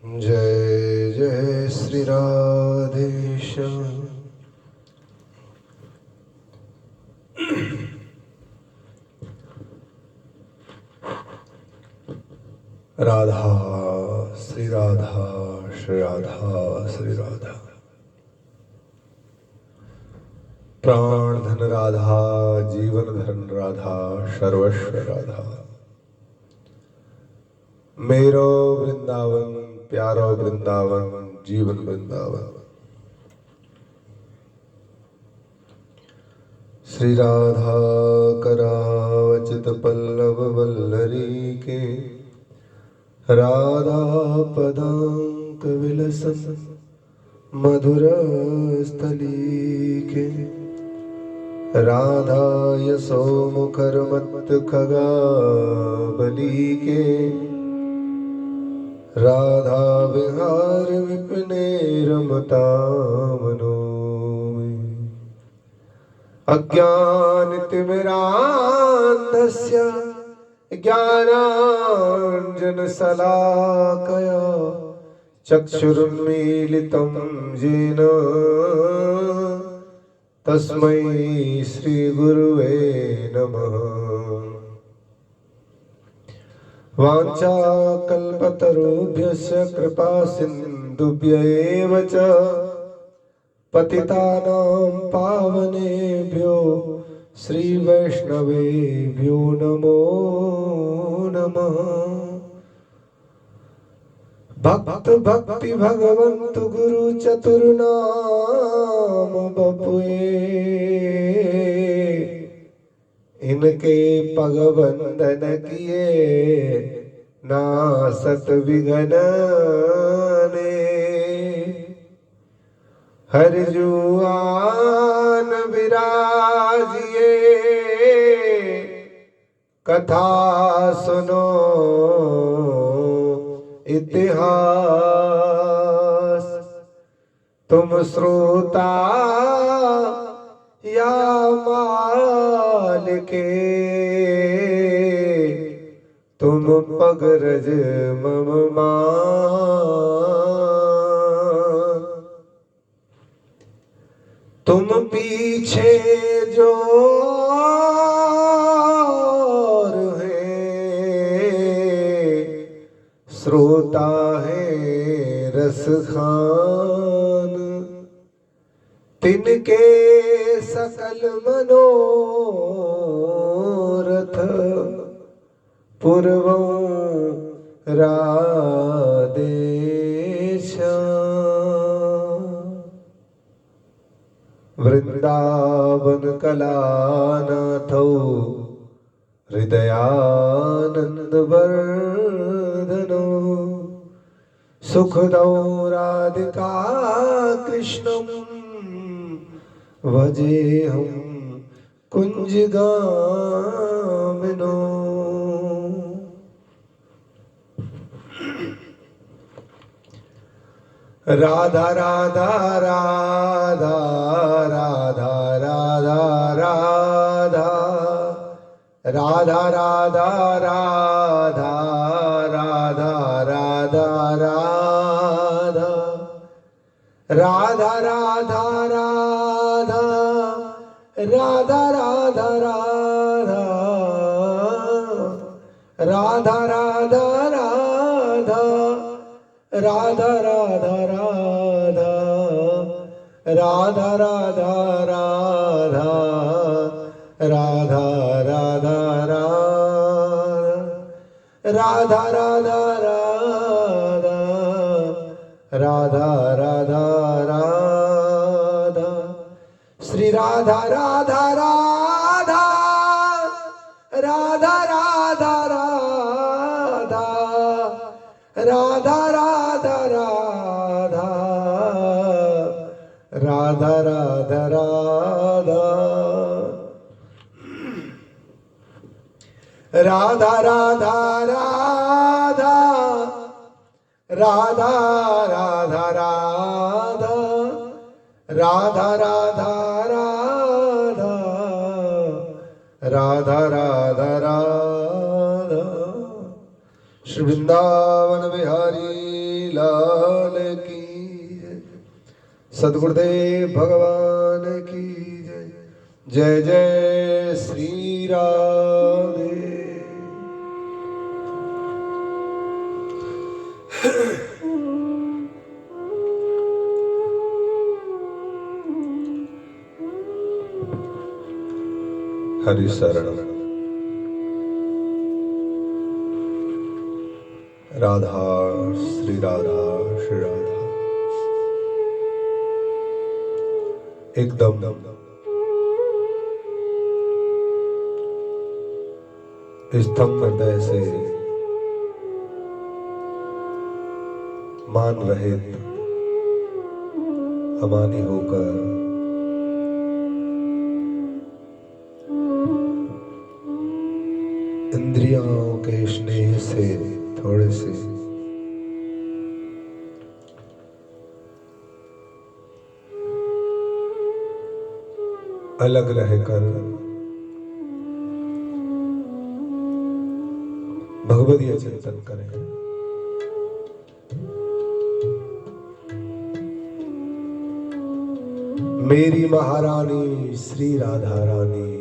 जय जय श्री राधेश्याम। राधा श्री राधा श्री राधा श्री राधा। प्राण धन राधा, जीवन धन राधा, सर्वस्व राधा। मेरो वृंदावन प्यारो वृंदावन, जीवन वृंदावन। श्री राधा करावचित पल्लव वल्लरी के, राधा पदांक विलसन मधुर स्थली के। राधा यशो मुखर मत खगा बली के, राधा विहार विपिने रमता मनो में। अज्ञानतिमिरान्धस्य ज्ञानाञ्जन शलाकया, चक्षुरुन्मीलितं येन तस्मै श्री गुरुवे नमः। वाञ्छाकल्पतरुभ्यश्च कृपा सिन्धुभ्यैव च, पतितानां पावनेभ्यो श्री वैष्णवेभ्यो नमो नमः। भक्त भक्ति भगवंत गुरु चतुर्नाम बपुए, इनके पग बंदन किए नासत विघ्न ने। हर जुआन विराजिए कथा सुनो इतिहास। तुम श्रोता या मालिके, तुम पगरज मम मान। तुम पीछे जो श्रोता है रस खान, तिनके सकल मनोरथ पूर्वं राधेश्याम। वृंदावन कलानाथौ हृदयानंद वर्धनो, सुखदौ राधिका कृष्णं भजेऽहं कुञ्जगामिनो। राधा राधा राधा राधा राधा राधा, राधा राधा राधा राधा राधा राधा, राधा राधा राधा राधा राधा राधा, राधा राधा राधा राधा राधा राधा, राधा राधा राधा राधा राधा राधा, राधा राधा राधा राधा राधा। श्री राधा राधा राधा राधा राधा राधा, राधा राधा राधा राधा राधा राधा, राधा राधा राधा राधा राधा राधा, राधा राधा राधा राधा राधा राधा। श्री वृंदावन बिहारी लाल की जय। सद्गुरुदेव भगवान की जय। जय जय श्री राधे। हरि शरण। राधा श्री राधा श्री राधा। एकदम स्तंभ हृदय से मान रहित अमानी होकर इंद्रियों के स्नेह से थोड़े से अलग रहकर भगवदीय चिंतन करें। मेरी महारानी श्री राधा रानी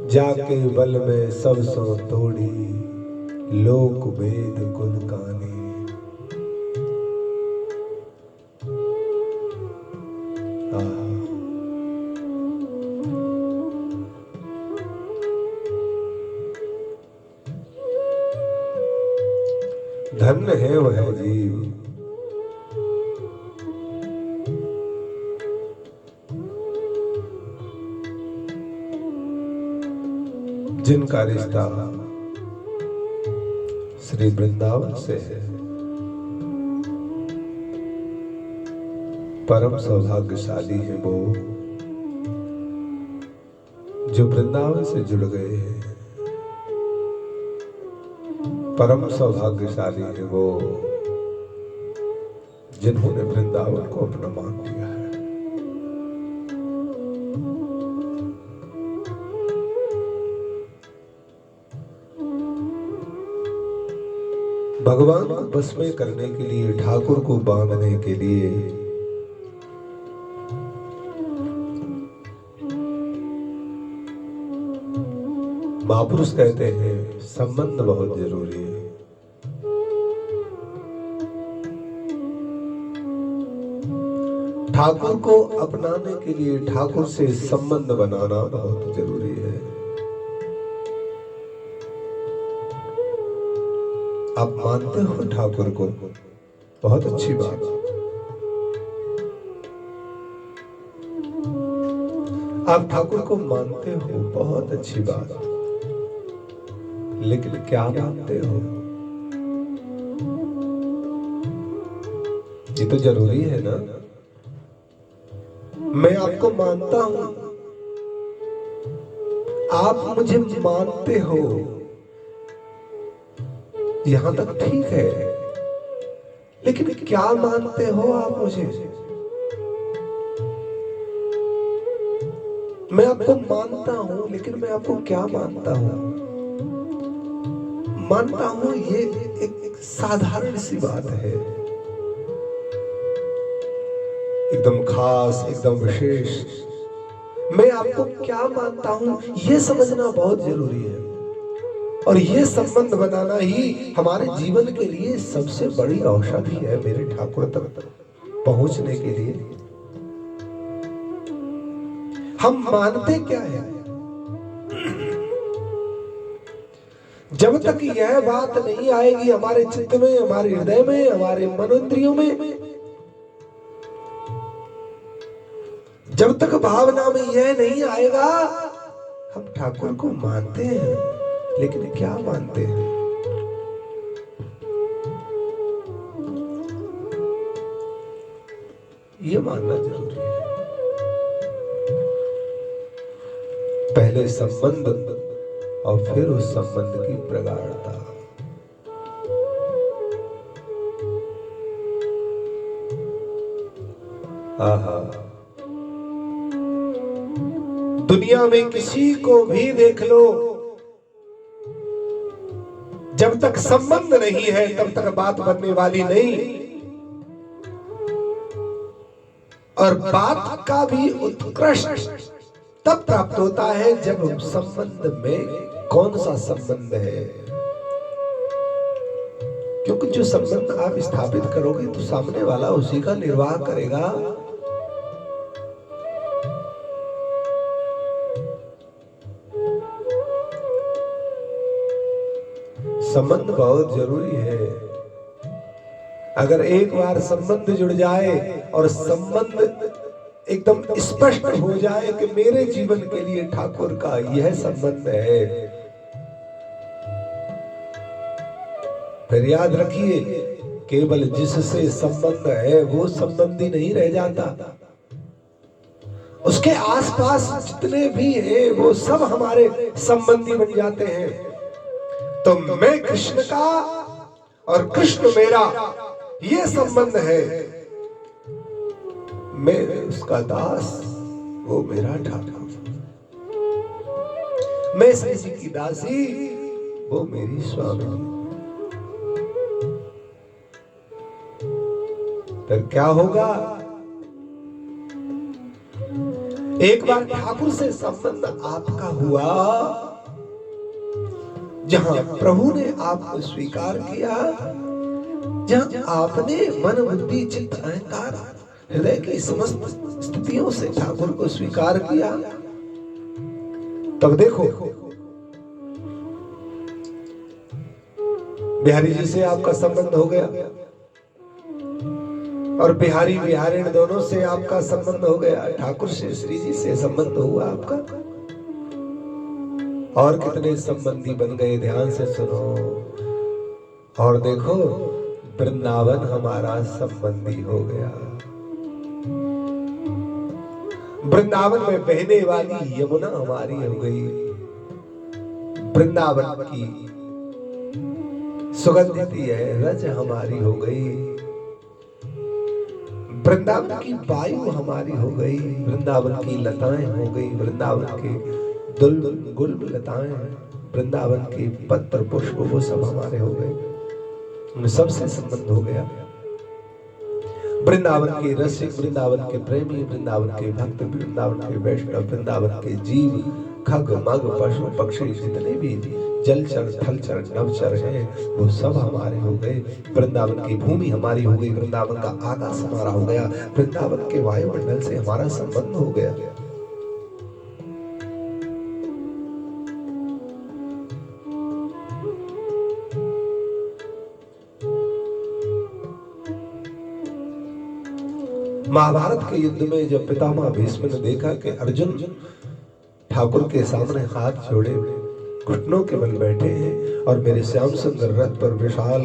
जाके बल में सब सो तोड़ी लोक वेद गुण कानी। धन्य है वह जीव जिनका रिश्ता श्री वृंदावन से है। परम सौभाग्यशाली है वो जो वृंदावन से जुड़ गए हैं। परम सौभाग्यशाली है वो जिन्होंने वृंदावन को अपना मान लिया है। भगवान को बस में करने के लिए, ठाकुर को बांधने के लिए महापुरुष कहते हैं संबंध बहुत जरूरी है। ठाकुर को अपनाने के लिए ठाकुर से संबंध बनाना बहुत जरूरी है। आप मानते हो ठाकुर को, बहुत अच्छी बात। आप ठाकुर को मानते हो, बहुत अच्छी बात। लेकिन क्या मानते हो, ये तो जरूरी है ना। मैं आपको मानता हूं, आप मुझे मानते हो, यहां तक ठीक है। लेकिन क्या मानते हो आप मुझे? मैं आपको मानता हूं, लेकिन मैं आपको क्या मानता हूं? मानता हूं ये एक साधारण सी बात है, एकदम खास, एकदम विशेष। मैं आपको क्या मानता हूं ये समझना बहुत जरूरी है। और ये संबंध बनाना ही हमारे जीवन के लिए सबसे बड़ी औषधि है, मेरे ठाकुर तक पहुंचने के लिए। हम मानते क्या है? जब तक यह बात नहीं आएगी हमारे चित्त में, हमारे हृदय में, हमारे मनोइंद्रियों में, जब तक भावना में यह नहीं आएगा, हम ठाकुर को मानते हैं, लेकिन क्या मानते हैं? ये मानना जरूरी है। पहले संबंध और फिर उस संबंध की प्रगाढ़ता। आहा, दुनिया में किसी को भी देख लो, जब तक संबंध नहीं है तब तक बात बनने वाली नहीं। और बात का भी उत्कृष्ट तब प्राप्त होता है जब संबंध में कौन सा संबंध है। क्योंकि जो संबंध आप स्थापित करोगे तो सामने वाला उसी का निर्वाह करेगा। संबंध बहुत जरूरी है। अगर एक बार संबंध जुड़ जाए और संबंध एकदम स्पष्ट हो जाए कि मेरे जीवन के लिए ठाकुर का यह संबंध है, फिर याद रखिए केवल जिससे संबंध है वो संबंधी नहीं रह जाता। उसके आसपास जितने भी हैं वो सब हमारे संबंधी बन जाते हैं। तो मैं कृष्ण का और कृष्ण मेरा ये संबंध है। मैं उसका दास, वो मेरा ठाकुर। मैं श्री जी की दासी, वो मेरी स्वामी। फिर क्या होगा? एक बार ठाकुर से संबंध आपका हुआ, जहां प्रभु ने आपको स्वीकार किया, जहां आपने मन बुद्धि चित्त अहंकार हृदय की समस्त स्थितियों से ठाकुर को स्वीकार किया, तब देखो बिहारी जी से आपका संबंध हो गया और बिहारी बिहारिण दोनों से आपका संबंध हो गया। ठाकुर से श्री जी से संबंध हुआ आपका। और कितने संबंधी बन गए, ध्यान से सुनो और देखो। वृंदावन हमारा संबंधी हो गया। वृंदावन में बहने वाली यमुना हमारी हो गई। वृंदावन की सुगंधित रज हमारी हो गई। वृंदावन की वायु हमारी हो गई। वृंदावन की लताएं हो गई। वृंदावन के गुल लताएं, वृंदावन के पत्र पुष्प, वो सब हमारे हो गए। उन सबसे संबंध हो गया। वृंदावन के रसिक, वृंदावन के प्रेमी, वृंदावन के भक्त, वृंदावन के वैष्णव, वृंदावन के जीव, खग मग पशु पक्षी जितने भी जलचर थलचर नवचर हैं वो सब हमारे हो गए। वृंदावन की भूमि हमारी हो गई। वृंदावन का आकाश हमारा हो गया। वृंदावन के वायुमंडल से हमारा संबंध हो गया। महाभारत के युद्ध में जब पितामह भीष्म ने देखा कि अर्जुन ठाकुर के सामने हाथ जोड़े घुटनों के बल बैठे हैं और मेरे श्याम सुंदर रथ पर, विशाल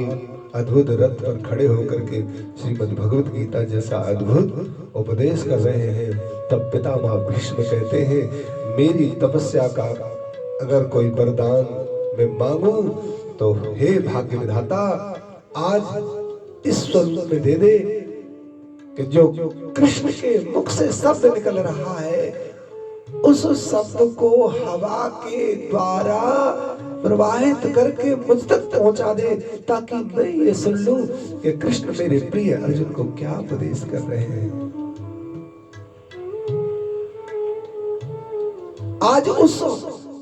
अद्भुत रथ पर खड़े होकर के श्रीमद् भगवत गीता जैसा अद्भुत उपदेश कर रहे हैं, तब पितामह भीष्म कहते हैं मेरी तपस्या का अगर कोई वरदान मैं मांगू तो हे भाग्य विधाता आज इस स्वरूप में दे दे कि जो कृष्ण के मुख से शब्द निकल रहा है उस शब्द को हवा के द्वारा प्रवाहित करके मुझ तक पहुंचा दे, ताकि मैं ये सुन लूं कि कृष्ण मेरे प्रिय अर्जुन को क्या उपदेश कर रहे हैं। आज उस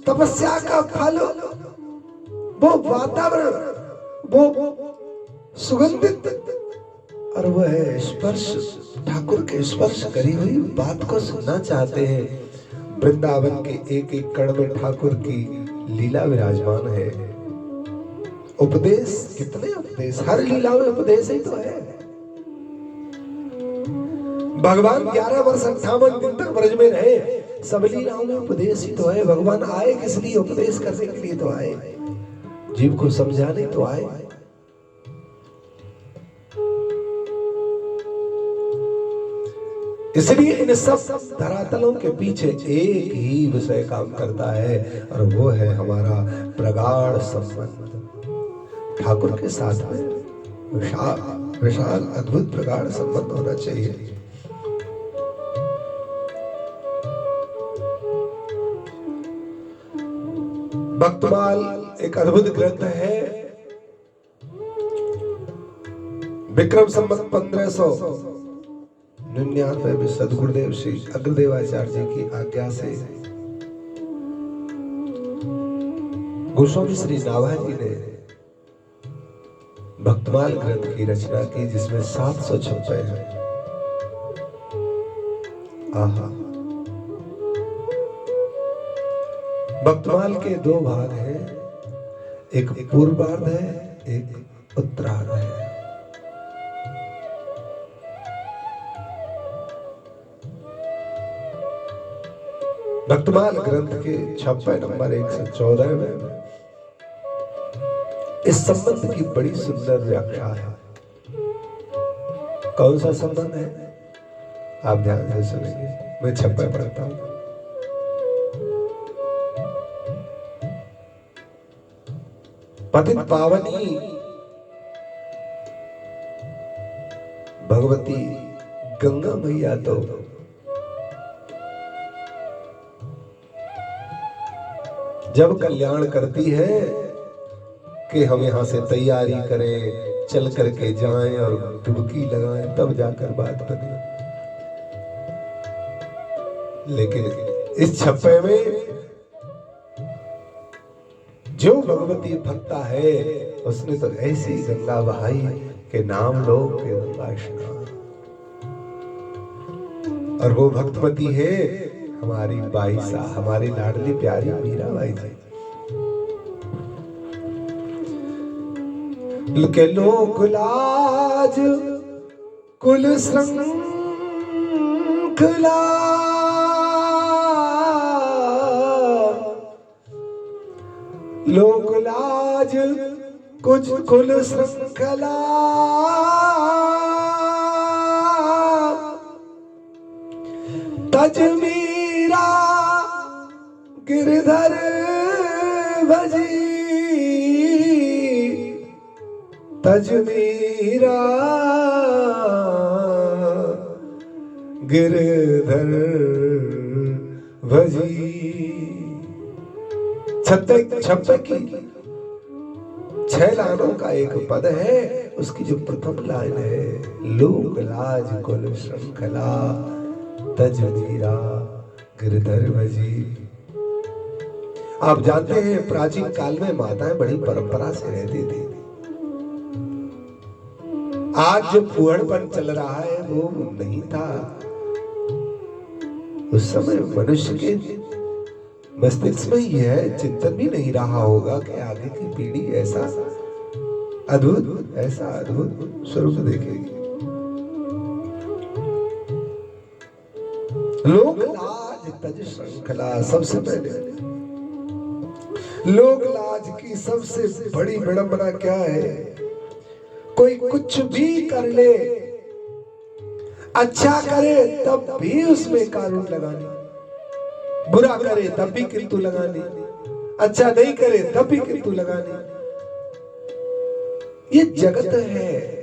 तपस्या का फल, वो वातावरण, वो सुगंधित और वह है स्पर्श, ठाकुर के स्पर्श करी हुई बात को सुनना चाहते हैं। वृंदावन के एक एक कण में ठाकुर की लीला विराजमान है। उपदेश, कितने उपदेश, हर लीला में उपदेश ही तो है। भगवान 11 वर्ष 58 दिन तक ब्रज में रहे, सब लीलाओं में उपदेश ही तो है। भगवान आए किस लिए? उपदेश करने के लिए तो आए, जीव को समझाने तो आए। इसलिए इन सब धरातलों के पीछे एक ही विषय काम करता है और वो है हमारा प्रगाढ़ संबंध ठाकुर के साथ में। विशाल अद्भुत प्रगाढ़ संबंध होना चाहिए। भक्तमाल एक अद्भुत ग्रंथ है। विक्रम संवत 1599 में सदगुरुदेव श्री अग्रदेवाचार्य जी की आज्ञा से गोस्वामी श्री नाभा जी ने भक्तमाल ग्रंथ की रचना की, जिसमें 700 छप्पे हैं। आहा, भक्तमाल के 2 भाग हैं, एक पूर्वार्ध है, एक उत्तरार्ध है। भक्तमाल ग्रंथ के छप्पे नंबर 114 में इस संबंध की बड़ी सुंदर व्याख्या है। कौन सा संबंध है आप ध्यान से सुनेंगे, मैं छप्पे पढ़ता हूं। पतित पावनी भगवती गंगा मैया तो जब कल्याण करती है कि हम यहां से तैयारी करें, चल करके जाएं और डुबकी लगाएं, तब जाकर बात बने। लेकिन इस छप्पे में जो भगवती भक्ता है उसने तो ऐसी गंगा बहाई के नाम लो के गंगा स्नान। और वो भक्तवती है हमारी बाईसा, हमारी लाडली प्यारी मीराबाई जी। के लोक लाज कुल श्रृंखला, लोक लाज कुछ कुल श्रृंखला, तज मीरा गिरधर भजी, तज मीरा गिरधर भजी। छप्पे की 6 लाइनों का एक पद है, उसकी जो प्रथम लाइन है, लोक लाज कुल श्रृंखला, तज मीरा गिरधर भजी। आप जानते हैं प्राचीन काल में माताएं बड़ी परंपरा से रहती थी। आज जो फूहड़पन चल रहा है वो नहीं था। उस समय मनुष्य के मस्तिष्क में यह चिंतन भी नहीं रहा होगा कि आगे की पीढ़ी ऐसा अद्भुत स्वरूप देखेगी। लोक लाज तज श्रृंखला, सबसे पहले लोक लाज की सबसे बड़ी विडंबना क्या है? कोई कुछ भी कर ले, अच्छा करे तब भी उसमें कानून लगाने, बुरा करे तब भी किंतु लगाने, अच्छा नहीं करे तब भी किंतु लगाने। ये जगत है।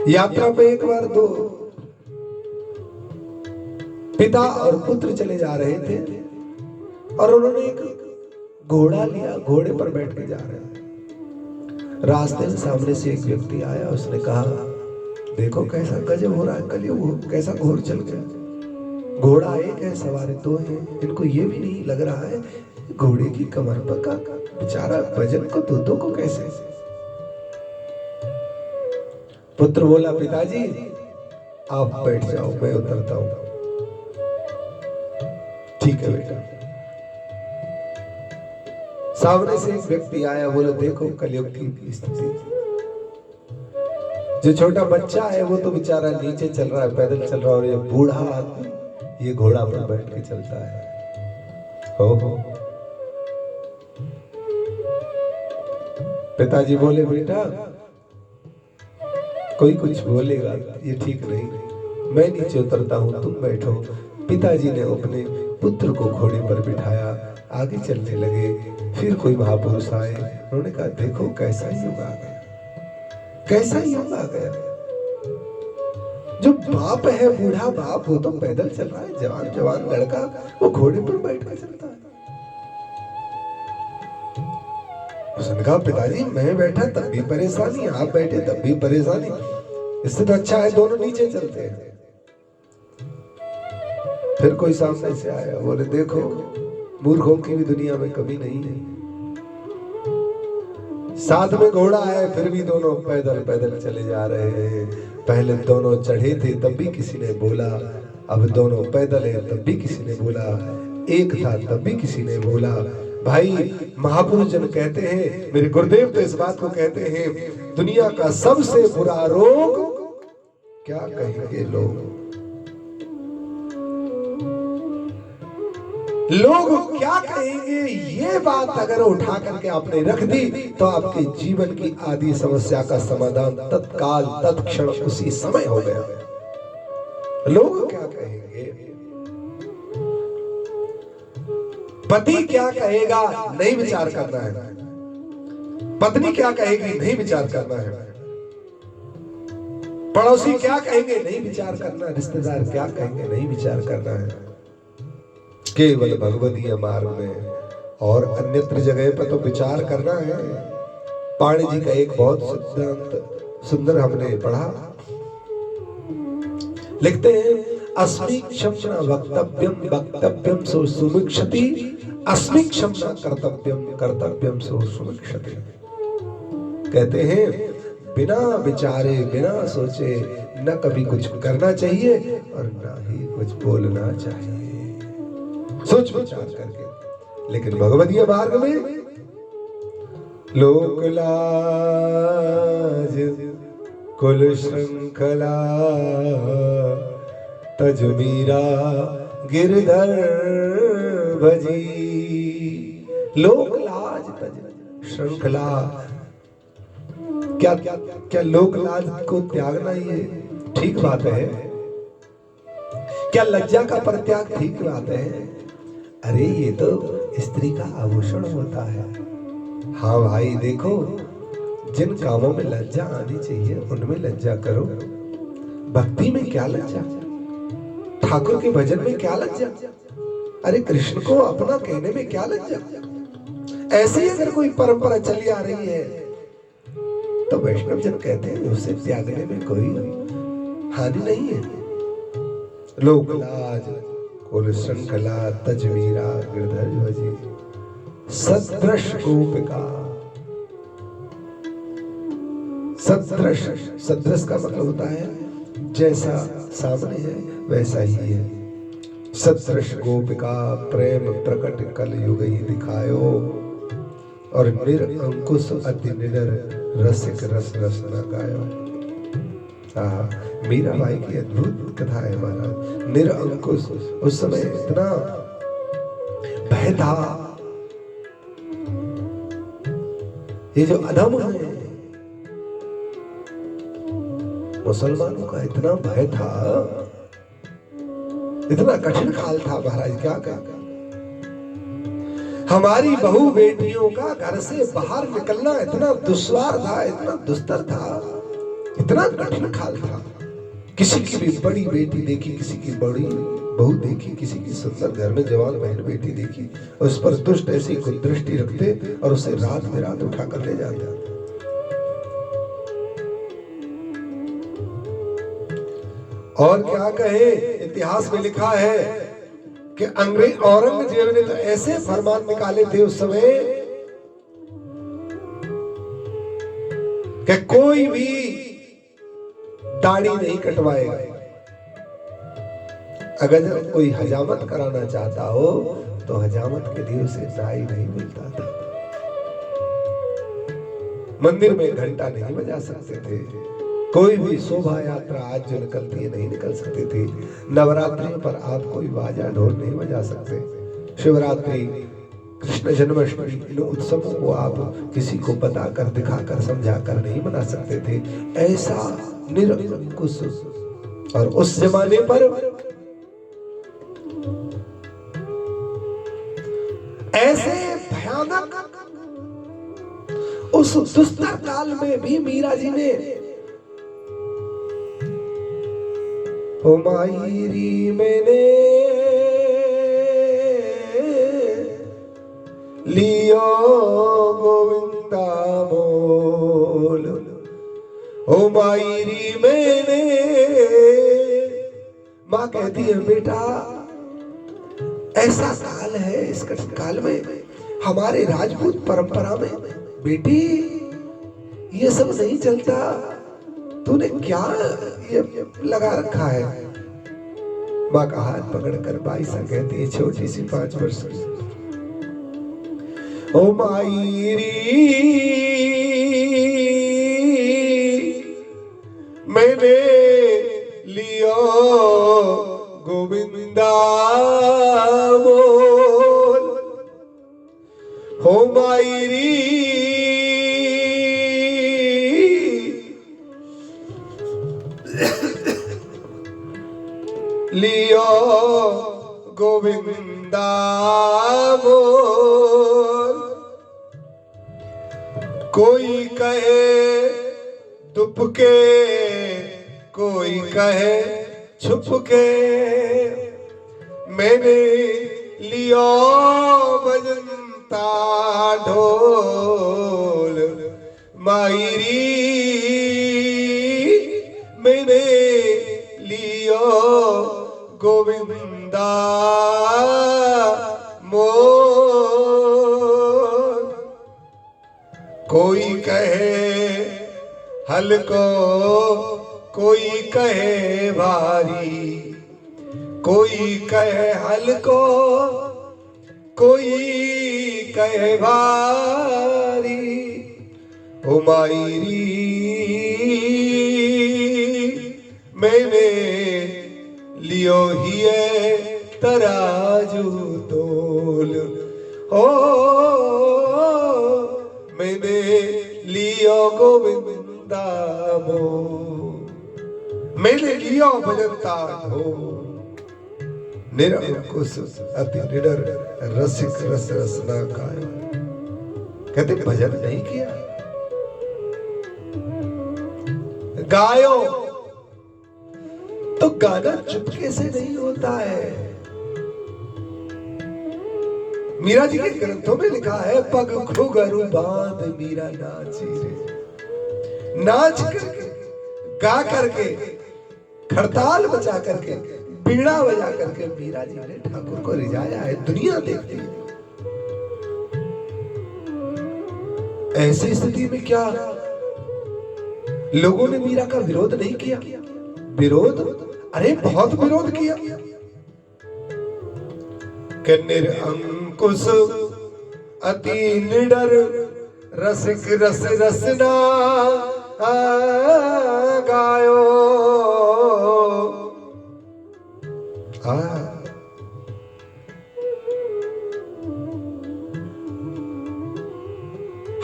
यात्रा पे एक बार 2 पिता और पुत्र चले जा रहे थे और उन्होंने एक घोड़ा लिया, घोड़े पर बैठ के जा रहे थे। रास्ते में सामने से एक व्यक्ति आया, उसने कहा देखो कैसा गजब हो रहा है, कलयुग कैसा घोर चल गया। घोड़ा एक है, सवारी 2 हैं। इनको ये भी नहीं लग रहा है घोड़े की कमर पर का बेचारा वजन को 2 को कैसे। पुत्र बोला पिताजी आप बैठ जाओ, मैं उतरता हूं। ठीक है बेटा। सामने से एक व्यक्ति आया, बोले देखो कलयुग की स्थिति। जो छोटा बच्चा है वो तो बेचारा नीचे चल रहा है, पैदल चल रहा है, और ये बूढ़ा आदमी ये घोड़ा पर बैठ के चलता है। हो पिताजी बोले बेटा कोई कुछ बोलेगा ये ठीक नहीं, मैं नीचे उतरता हूं, तुम बैठो। पिताजी ने अपने पुत्र को घोड़े पर बिठाया, आगे चलने लगे। फिर कोई महापुरुष आए, उन्होंने कहा देखो कैसा युग आ गया, कैसा युग आ गया। जो बाप है, बूढ़ा बाप, वो तो पैदल चल रहा है, जवान लड़का वो घोड़े पर बैठ कर चलता है। उसने कहा पिताजी मैं बैठा तब भी परेशानी, आप बैठे तब भी परेशानी, इससे तो अच्छा है दोनों नीचे चलते हैं। फिर कोई सामने से आया, बोले देखो मूर्खों की भी दुनिया में कमी नहीं है, साथ में घोड़ा है फिर भी दोनों पैदल पैदल चले जा रहे हैं। पहले दोनों चढ़े थे तब भी किसी ने बोला, अब दोनों पैदल है तब भी किसी ने बोला, एक था तब भी किसी ने बोला। भाई महापुरुष जन कहते हैं, मेरे गुरुदेव तो इस बात को कहते हैं, दुनिया का सबसे बुरा रोग क्या कहेंगे लोग, लोग क्या कहेंगे, ये बात अगर उठा करके आपने रख दी तो आपके जीवन की आदि समस्या का समाधान तत्काल तत्क्षण उसी समय हो गया। लोग क्या कहेंगे, पति क्या कहेगा नहीं विचार करना है, पत्नी क्या कहेगी नहीं विचार करना है, पड़ोसी क्या कहेंगे नहीं विचार करना, रिश्तेदार क्या कहेंगे नहीं विचार करना है। केवल भगवदीय मार्ग में और अन्यत्र जगह पर तो विचार करना है। पाणी जी का एक बहुत सिद्धांत सुंदर हमने पढ़ा, लिखते हैं अस्मि क्षमना वक्तव्यम वक्तव्यम सो सुमिक्षति, अस्मि क्षमना कर्तव्यम कर्तव्यम सो सुमिक्षति। कहते हैं बिना विचारे बिना सोचे न कभी कुछ करना चाहिए और न ही कुछ बोलना चाहिए, सोच विचार करके। लेकिन भगवदीय मार्ग में लोक लाज कुल श्रृंखला तज मीरा गिरधर भजी। लोक लाज तज श्रृंखला, क्या क्या क्या लोक लाज को त्यागना ये ठीक बात है? क्या लज्जा का परित्याग ठीक बात है? अरे ये तो स्त्री का आभूषण होता है। हाँ भाई देखो, जिन कामों में लज्जा आनी चाहिए उनमें लज्जा करो। भक्ति में क्या लज्जा, ठाकुर के भजन में क्या लज्जा, अरे कृष्ण को अपना कहने में क्या लज्जा। ऐसे ही अगर कोई परंपरा चली आ रही है तो वैष्णव जन कहते हैं उसे त्यागने में कोई हानि नहीं है। लोक लाज कुल श्रृंखला तज मीरा गिरधर भजी, सदृश गोपिका। सदृश, सदृश का मतलब होता है जैसा सामने है वैसा ही है। सदृश गोपिका प्रेम प्रकट कल युग ही दिखायो, और निरंकुश अति निडर रसिक रस रस न गायो। मीराबाई की अद्भुत कथा है महाराज। निरंकुश, उस समय इतना भय था, ये जो अधम है मुसलमानों का इतना भय था, इतना कठिन काल था महाराज, क्या कहना। हमारी बहू बेटियों का घर से बाहर निकलना इतना दुश्वार था, इतना दुस्तर था, इतना कठिन काल था। किसी की भी बड़ी बेटी देखी, किसी की बड़ी बहू देखी, किसी की सुंदर घर में जवान बहन बेटी देखी, उस पर दुष्ट ऐसी कुदृष्टि रखते और उसे रात में रात उठा कर ले जाते। और क्या कहे, इतिहास में लिखा है कि अंग्रेज औरंगजेब ने तो ऐसे फरमान निकाले थे उस समय कि कोई भी दाढ़ी नहीं कटवाएगा। अगर कोई हजामत कराना चाहता हो तो हजामत के लिए उसे नाई नहीं मिलता था। मंदिर में घंटा नहीं बजा सकते थे। कोई भी शोभा यात्रा आज जो निकलती है नहीं निकल सकती थी। नवरात्रियों पर आप कोई बाजा ढोल नहीं बजा सकते। शिवरात्रि, कृष्ण जन्माष्टमी, इन उत्सवों को आप किसी को बताकर, दिखाकर, समझाकर नहीं मना सकते थे। ऐसा निरंकुश, और उस जमाने पर ऐसे भयानक उस दुस्तर काल में भी मीरा जी ने ओ मायरी मैंने लियो गोविंद हो मायरी मैंने, माँ कहती है बेटा ऐसा काल है, इस कठिन काल में हमारे राजपूत परंपरा में बेटी ये सब नहीं चलता, तूने क्या ये लगा रखा है। माँ का हाथ पकड़कर बाईसा कहती है, छोटी सी 5 वर्ष की, ओ मायरी मैंने लियो गोविंदा बोल, हो मायरी लियो गोविंदा बोल। कोई कहे दुबके, कोई कहे छुप के, मैंने लियो बजंता ढोल। मायरी मैंने लियो गोविंदा मोल। कोई कहे हल्को, कोई कहे भारी, कोई कहे हल्को, कोई कहे भारी। ओ मायरी मैंने लियो ही तराजू तोल, ओ मैंने लियो गोविंदा बोल, मैंने लियो भजनता ढोल। निरंकुश अति निडर रसिक रस रसना गायो। कहते भजन नहीं किया, गायो तो गाना चुपके से नहीं होता है। मीरा जी के ग्रंथों में लिखा है, पग घुघरू बांध मीरा नाची रे। नाच करके, गा करके, खड़ताल बजा करके, बीड़ा बजा करके मीरा जी ने ठाकुर को रिझाया है। दुनिया देखती है। ऐसी स्थिति में क्या लोगों ने मीरा का विरोध नहीं किया? विरोध, अरे बहुत विरोध किया। कि निरंकुश अति निडर रसिक रस रसना गायो।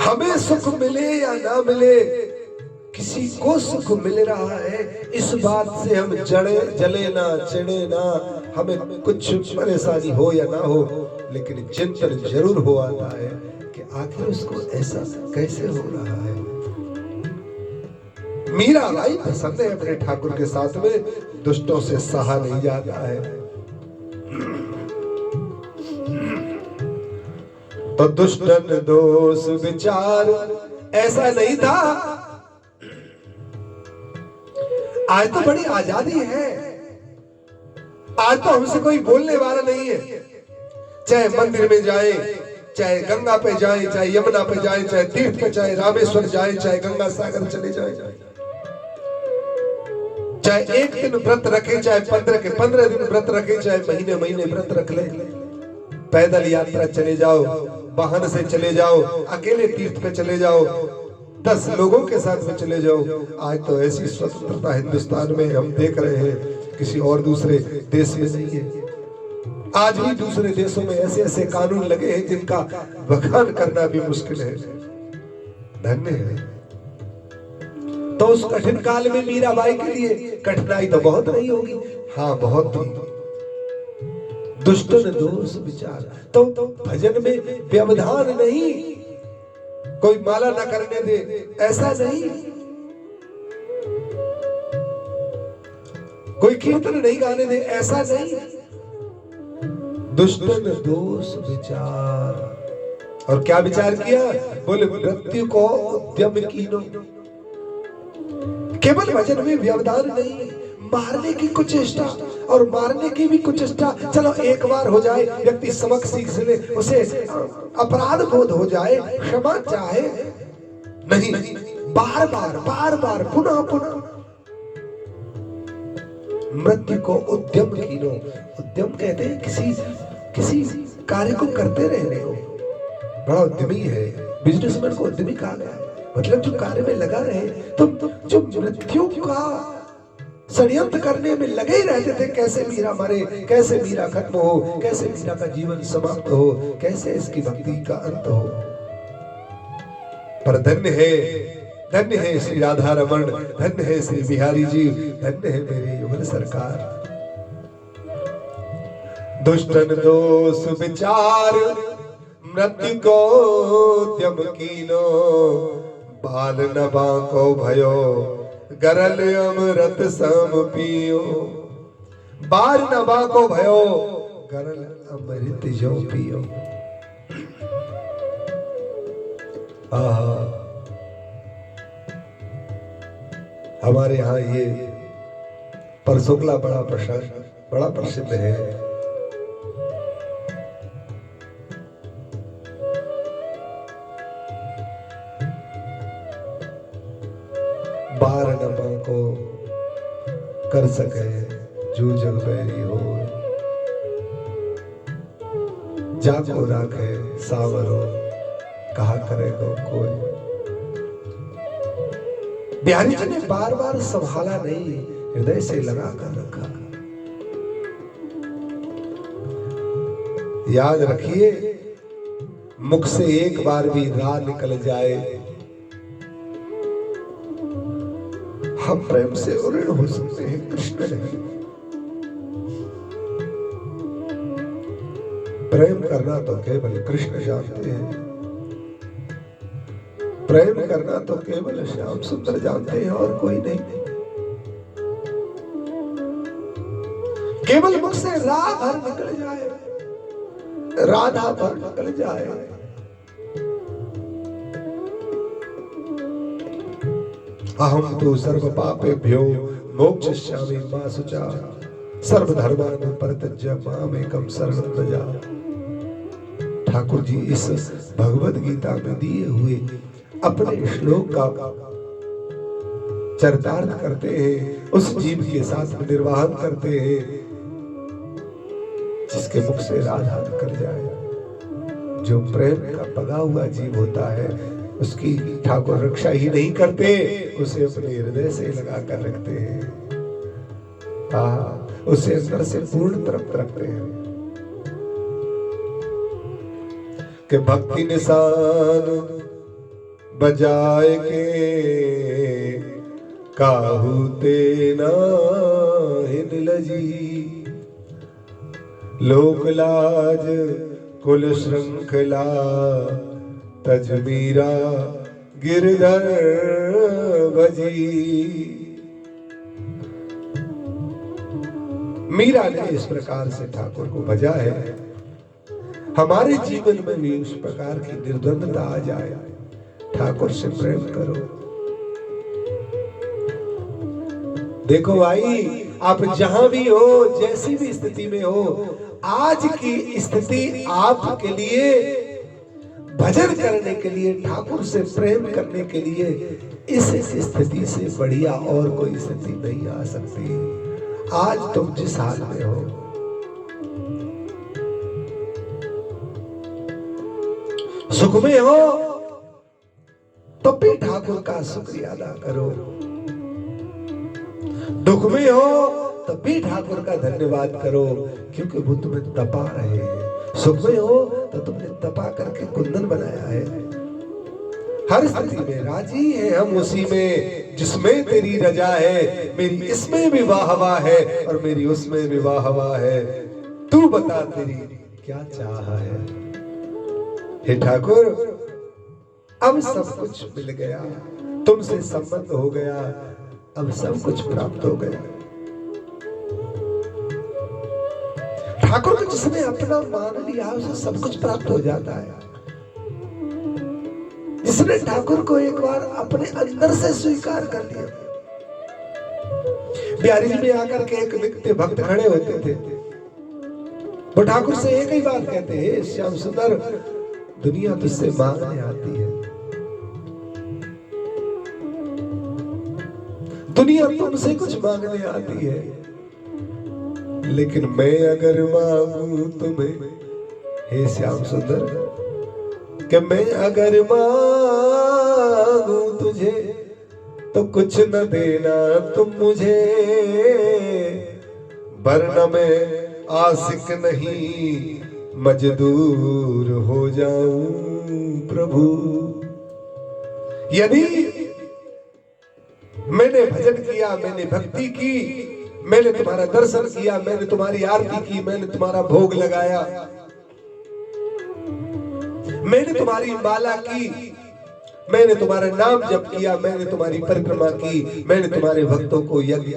हमें सुख मिले या ना मिले, किसी को सुख मिल रहा है, इस बात से हम जले ना, चिढ़े ना, हमें कुछ परेशानी हो या ना हो, लेकिन चिंतन जरूर हो आता है कि आखिर उसको ऐसा कैसे हो रहा है। मीरा बाई प्रसन्न है अपने ठाकुर के साथ में, दुष्टों से सहा नहीं जाता है। तो दुष्टन दोष विचार ऐसा नहीं था। आज तो बड़ी आजादी है, आज तो हमसे कोई बोलने वाला नहीं है। चाहे मंदिर में जाए, चाहे गंगा पे जाए, चाहे यमुना पे जाए, चाहे तीर्थ पे, चाहे रामेश्वर जाए, चाहे गंगा सागर चले जाए, चाहे एक दिन व्रत रखे, चाहे 15 के 15 दिन व्रत रखे, चाहे महीने महीने व्रत रख ले, पैदल यात्रा चले जाओ, वाहन से चले जाओ, अकेले तीर्थ पे चले जाओ, 10 लोगों के साथ में चले जाओ। आज तो ऐसी स्वतंत्रता हिंदुस्तान में हम देख रहे हैं, किसी और दूसरे देश में नहीं है। आज भी दूसरे देशों में ऐसे ऐसे कानून लगे हैं जिनका बखान करना भी मुश्किल है। धन्य है। तो उस कठिन काल में मीराबाई के लिए कठिनाई तो बहुत रही होगी। हाँ, बहुत थी। दुष्टन दोष विचार, तो भजन में व्यवधान नहीं, कोई माला ना करने दे, ऐसा नहीं, कोई कीर्तन नहीं गाने दे, ऐसा नहीं। दुष्टन दोष विचार। और क्या विचार किया? बोले मृत्यु को उद्यम कीनो। केवल भजन में व्यवधान नहीं, मारने की कुछ चेष्टा और मारने की भी कुछ चेष्टा। चलो एक बार हो जाए, व्यक्ति सबक सीख ले, उसे अपराध बोध हो जाए, क्षमा चाहे, नहीं, बार बार पुनः पुनः मृत्यु को उद्यम कीनो। उद्यम कहते हैं किसी कार्य को करते रहने को। बड़ा उद्यमी है, बिजनेसमैन को उद्यमी कहा गया है। मतलब जो कार्य में लगा रहे, तुम जो मृत्यु का षड्यंत्र करने में लगे ही रहते थे, कैसे मीरा मरे, कैसे मीरा खत्म हो, कैसे मीरा का जीवन समाप्त हो, कैसे इसकी भक्ति का अंत हो। पर धन्य है श्री राधा रमन, धन्य है श्री बिहारी जी, धन्य है मेरी युगल सरकार। दुष्टन दोष विचार मृत्यु को उद्यम कीनो, बाल न बांको भयो गरल अमृत सम पियो। बाल न बांको भयो गरल अमृत जो पियो। हमारे यहाँ ये परसोकला बड़ा प्रसिद्ध है। बार न बांको कर सके जो जग बैरी हो, जाको राखे सावरो कहा करेगा कोई। बिहारी जी ने बार बार संभाला नहीं, हृदय से लगा कर रखा। याद रखिए, मुख से एक बार भी रा निकल जाए, हम प्रेम से उऋण हो सकते हैं, कृष्ण नहीं। प्रेम करना तो केवल कृष्ण जानते हैं, प्रेम करना तो केवल श्याम सुंदर जानते हैं और कोई नहीं। केवल मुख से रा भर निकल जाए, राधा भर निकल जाए, अहम तो सर्व पापेभ्यो मोक्षयिष्यामि मा शुचा, सर्व धर्मान् परित्यज्य मामेकं शरणं व्रज। ठाकुर जी इस भगवत गीता में दिए हुए अपने श्लोक का चरितार्थ करते हैं, उस जीव के साथ निर्वाहन करते हैं जिसके मुख से राधा निकल जाए। जो प्रेम का पगा हुआ जीव होता है, उसकी ठाकुर रक्षा ही नहीं करते, उसे अपने हृदय से लगा कर रखते हैं, उसे अंदर से पूर्ण तृप्त रखते हैं। कि भक्ति निशान बजाए के काहू ते नाहिन लजी, लोक लाज कुल श्रृंखला तज मीरा गिरधर भजी। मीरा ने इस प्रकार से ठाकुर को भजा है, हमारे जीवन में भी उस प्रकार की निर्द्वंदता आ जाए। ठाकुर से प्रेम करो। देखो भाई, आप जहां भी हो, जैसी भी स्थिति में हो, आज की स्थिति आपके लिए भजन करने के लिए, ठाकुर से प्रेम करने के लिए, इस स्थिति से बढ़िया और कोई स्थिति नहीं आ सकती। आज तुम जिस हाल में हो, सुख में हो तो भी ठाकुर का शुक्रिया अदा करो, दुख में हो तो भी ठाकुर का धन्यवाद करो, क्योंकि वो तुम्हें तपा रहे हैं। सुख में हो तो तुमने तपा करके कुंदन बनाया है। हर स्थिति में राजी है हम उसी में जिसमें तेरी रजा है, मेरी इसमें भी वाहवा है और मेरी उसमें भी वाहवा है। तू बता तेरी क्या चाह है। हे ठाकुर, अब सब कुछ मिल गया, तुमसे संबंध हो गया, अब सब कुछ प्राप्त हो गया। ठाकुर को जिसने अपना मान लिया, उसे सब कुछ प्राप्त हो जाता है। जिसने ठाकुर को एक बार अपने अंदर से स्वीकार कर लिया, बिहारी जी में आकर के एक नित्य भक्त खड़े होते थे, वो ठाकुर से एक ही बात कहते हैं, श्याम सुंदर दुनिया तुझसे मांगने आती है, दुनिया तुमसे कुछ मांगने आती है, लेकिन मैं अगर मांगू तुम्हें, हे श्याम सुंदर, कि मैं अगर मांगू तुझे तो कुछ न देना तुम मुझे, वरना मैं आशिक नहीं मजदूर हो जाऊं प्रभु। यदि मैंने भजन किया, मैंने भक्ति की, मैंने तुम्हारा दर्शन किया, मैंने तुम्हारी आरती की, मैंने तुम्हारा भोग लगाया, मैंने तुम्हारी माला की, मैंने तुम्हारा नाम जप किया, मैंने तुम्हारी परिक्रमा की, मैंने तुम्हारे भक्तों को यज्ञ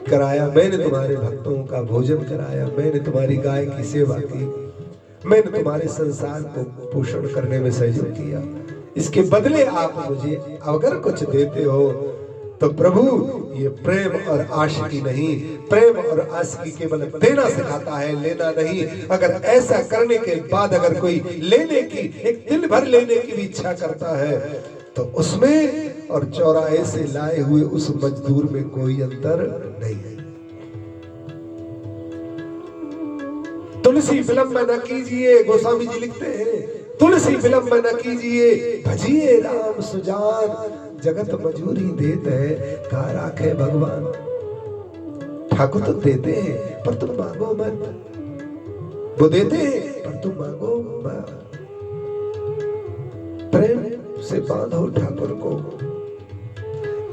कराया, मैंने तुम्हारे भक्तों का भोजन कराया, मैंने तुम्हारी गाय की सेवा की, मैंने तुम्हारे संसार को पोषण करने में सहयोग किया, इसके बदले आप मुझे अगर कुछ देते हो तो प्रभु ये प्रेम और आशिकी नहीं, प्रेम और आशिकी केवल देना सिखाता है, लेना नहीं। अगर ऐसा करने के बाद अगर कोई लेने की, एक दिल भर लेने की भी इच्छा करता है तो उसमें और चौराहे से लाए हुए उस मजदूर में कोई अंतर नहीं है। तुलसी विलंब न कीजिए, गोस्वामी जी लिखते हैं, तुलसी विलंब न कीजिए, भजिए राम सुजान, जगत मजूरी देते हैं का राखे भगवान। ठाकुर तो देते हैं पर तुम मांगो मत, वो देते हैं पर तुम मांगो मत। प्रेम से बांधो ठाकुर को,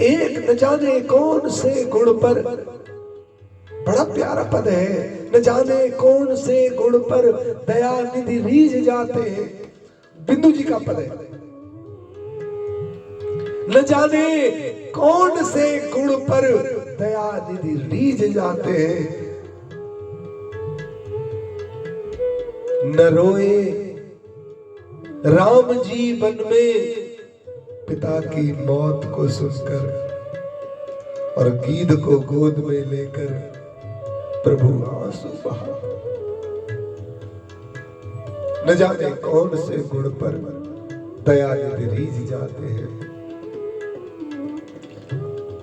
एक न जाने कौन से गुण पर, बड़ा प्यारा पद है, न जाने कौन से गुण पर दया निधि रीझ जाते हैं, बिंदु जी का पद है। न जाने कौन से गुण पर दया निधि रीझ जाते हैं, न रोए राम जी वन में पिता की मौत को सुनकर, और गीध को गोद में लेकर प्रभु आंसू बहा। न जाने कौन से गुण पर दया निधि रीझ जाते हैं।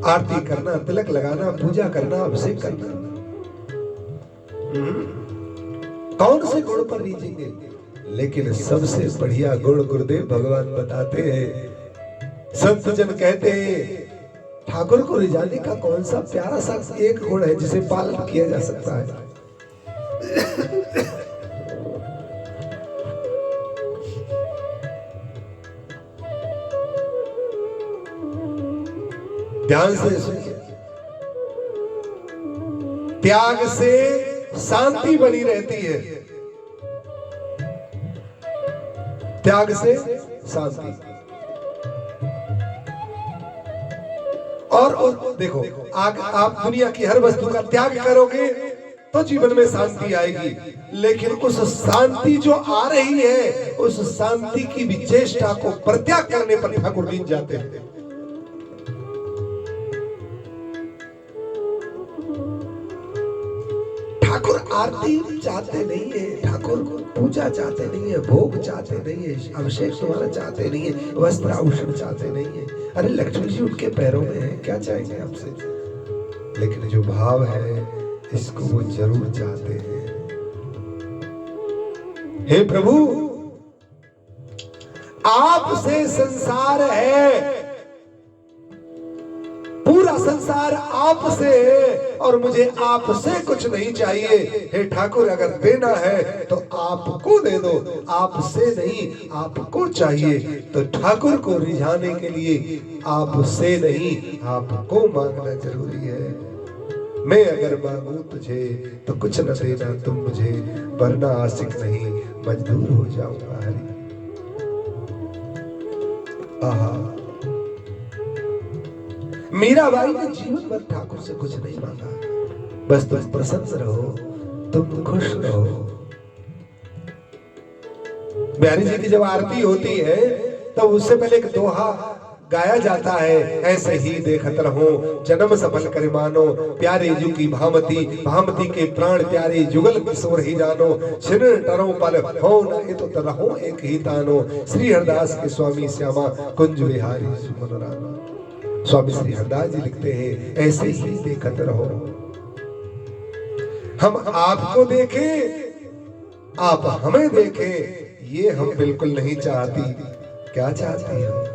आरती करना, तिलक लगाना, पूजा करना, अभिषेक करना, कौन से गुण पर रीझेंगे? लेकिन सबसे बढ़िया गुण गुरुदेव भगवान बताते हैं, संत जन कहते हैं, ठाकुर को रिझाने का कौन सा प्यारा सा एक गुण है जिसे पालन किया जा सकता है? ध्यान से सुनिए, त्याग से शांति बनी रहती है, त्याग से शांति। और देखो, आप दुनिया की हर वस्तु का त्याग करोगे तो जीवन में शांति आएगी, लेकिन उस शांति जो आ रही है, उस शांति की भी चेष्टा को परित्याग करने पर ठाकुर रीझ जाते हैं। ठाकुर आरती चाहते नहीं है, ठाकुर पूजा चाहते नहीं है, भोग चाहते नहीं है, अभिषेक तुम्हारा चाहते नहीं है, वस्त्र आभूषण चाहते नहीं है। अरे लक्ष्मी जी उनके पैरों में है, क्या चाहेंगे आपसे? लेकिन जो भाव है इसको वो जरूर चाहते हैं। हे प्रभु, आपसे संसार है, पूरा संसार आपसे है और मुझे आपसे कुछ नहीं चाहिए। हे ठाकुर, अगर देना है तो आपको दे दो, आपसे नहीं, आपको चाहिए। तो ठाकुर को रिझाने के लिए आपसे नहीं, आपको मांगना जरूरी है। मैं अगर मांगू तुझे तो कुछ न देना तुम मुझे, वरना आशिक नहीं मजदूर हो जाऊंगा। हरि आहा, मीराबाई ने जीवन भर ठाकुर से कुछ नहीं मांगा, बस तुम प्रसन्न रहो, तुम खुश रहो। बिहारी जी की जब आरती होती है तब उससे पहले एक दोहा गाया जाता है, ऐसे ही देखत रहो जन्म सफल कर मानो, प्यारे जू की भामती, भामती के प्राण प्यारे, जुगल किशोर ही जानो, छिन टरो पल हो न इत रहो एक ही तानो, श्री हरदास के स्वामी श्यामा कुंज विहारी सुमन रामा। स्वामी श्री हरदास जी लिखते हैं, ऐसे ही देखत रहो। हम आपको देखें, आप हमें देखें, ये हम बिल्कुल नहीं चाहती। क्या चाहती है?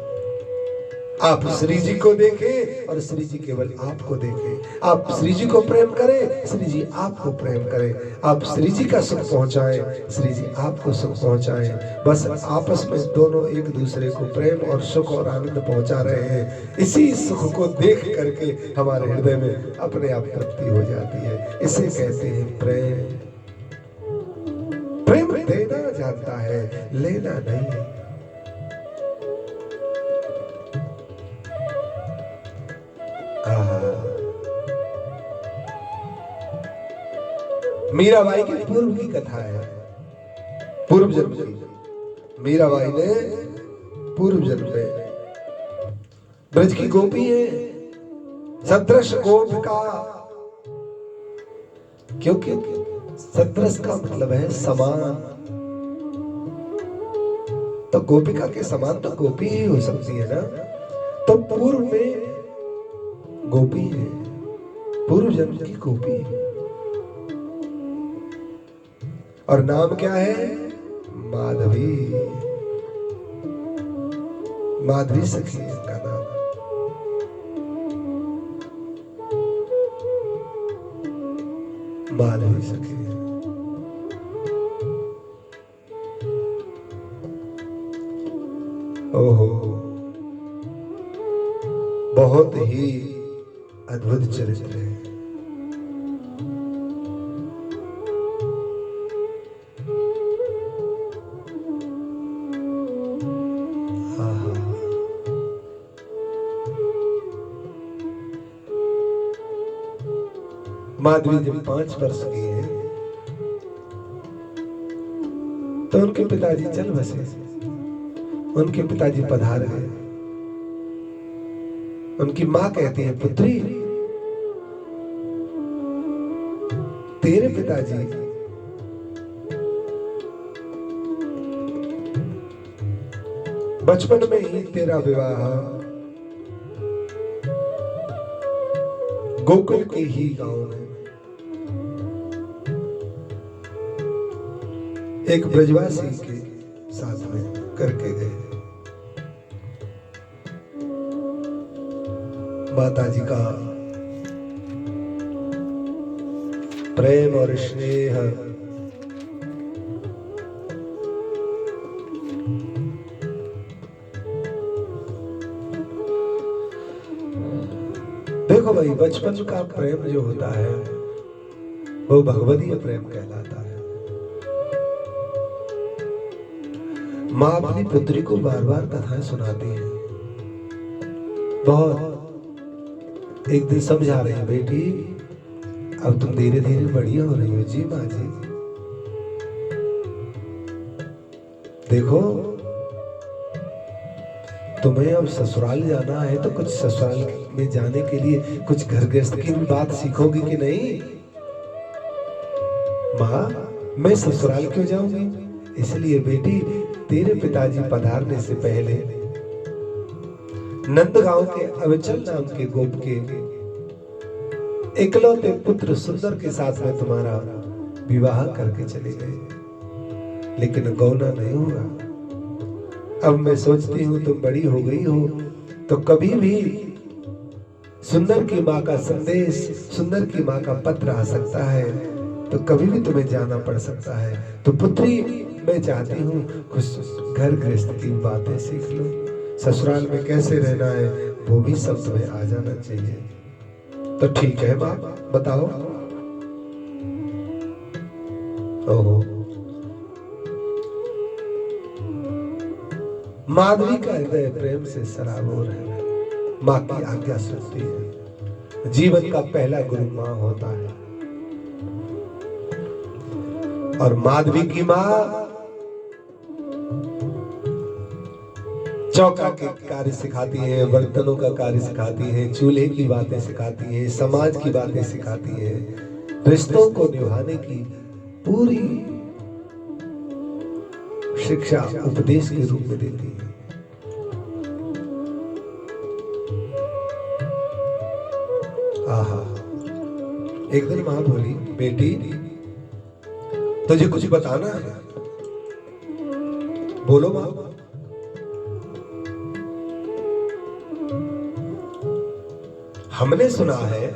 आप श्री जी को देखें और श्री जी केवल आपको देखें। आप श्री जी को प्रेम करें, श्री जी आपको प्रेम करें। आप श्री जी का सुख पहुंचाएं, श्री जी आपको सुख पहुंचाएं। बस आपस में दोनों एक दूसरे को प्रेम और सुख और आनंद पहुंचा रहे हैं। इसी सुख को देख करके हमारे हृदय में अपने आप तृप्ति हो जाती है। इसे कहते हैं प्रेम। प्रेम देना जानता है, लेना नहीं। मीराबाई की पूर्व की कथा है, पूर्व जन्म की। मीराबाई ने पूर्व जन्म में ब्रज की गोपी है, सदृश गोपिका। क्योंकि सदृश का मतलब है समान, तो गोपिका के समान तो गोपी ही हो सकती है ना। तो पूर्व में गोपी है, पूर्व जन्म की गोपी है। और नाम क्या है? माधवी। माधवी सखी का नाम। माधवी सखी। ओहो, बहुत ही अद्भुत चरित्र है। माधवी जब 5 वर्ष की है तो उनके पिताजी चल बसे। उनके पिताजी पधार गए। उनकी मां कहती है, पुत्री तेरे पिताजी बचपन में ही तेरा विवाह गोकुल के ही गांव में एक ब्रजवासी के साथ में करके गए। माताजी का प्रेम और स्नेह देखो भाई, बचपन का प्रेम जो होता है वो भगवदीय प्रेम कहलाता है। माँ अपनी पुत्री को बार बार कथाएं सुनाती है। बहुत एक दिन समझा रही है, बेटी अब तुम धीरे धीरे बड़ी हो रही हो। जी माँ जी, देखो तुम्हें अब ससुराल जाना है तो कुछ ससुराल में जाने के लिए कुछ घर गृहस्थ की भी बात सीखोगी कि नहीं? माँ मैं ससुराल क्यों जाऊंगी? इसलिए बेटी तेरे पिताजी पधारने से पहले नंदगांव के अविचल नाम के गोप के इकलौते पुत्र सुंदर के साथ में तुम्हारा विवाह करके चले गए, लेकिन गौना नहीं हुआ। अब मैं सोचती हूं तुम बड़ी हो गई हो तो कभी भी सुंदर की माँ का संदेश, सुंदर की माँ का पत्र आ सकता है, तो कभी भी तुम्हें जाना पड़ सकता है। तो पुत्री मैं चाहती हूँ कुछ घर गृहस्थ की बातें सीख लो, ससुराल में कैसे रहना है वो भी सब तुम्हें आ जाना चाहिए। तो ठीक है माँ, बताओ। ओहो, माधवी का हृदय प्रेम से सराबोर है। माँ की आज्ञा सुनती है। जीवन का पहला गुरु माँ होता है। और माधवी की माँ चौका के कार्य सिखाती हैं, बर्तनों का कार्य सिखाती हैं, चूल्हे की बातें सिखाती हैं, समाज की बातें सिखाती हैं, रिश्तों को निभाने की पूरी शिक्षा उपदेश के रूप में देती है। आहा, एक दिन मां बोली, बेटी तुझे कुछ बताना है, बोलो मां। हमने सुना है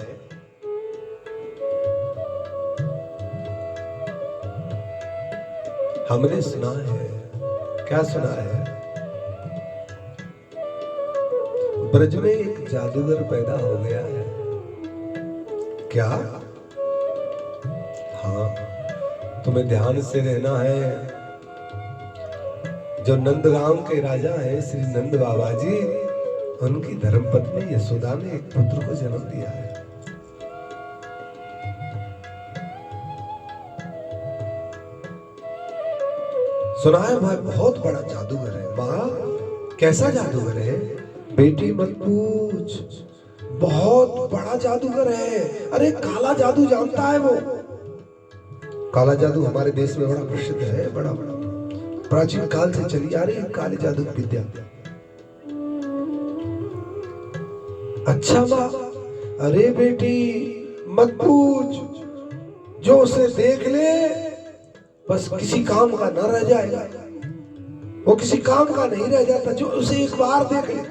क्या सुना है? ब्रज में एक जादूगर पैदा हो गया है। क्या? हाँ, तुम्हें ध्यान से रहना है। जो नंदगांव के राजा है श्री नंद बाबा जी, उनकी धर्मपत्नी यशोदा ने एक पुत्र को जन्म दिया है। सुना है भाई बहुत बड़ा जादूगर है। माँ कैसा जादूगर है? बेटी मत पूछ, बहुत बड़ा जादूगर है। अरे काला जादू जानता है वो। काला जादू हमारे देश में बड़ा प्रसिद्ध है, बड़ा प्राचीन काल से चली आ रही है काले जादू की विद्या। अच्छा माँ, अरे बेटी मत पूछ, जो उसे देख ले बस किसी काम का न रह जाएगा। वो किसी काम का नहीं रह जाता जो उसे एक बार देख ले।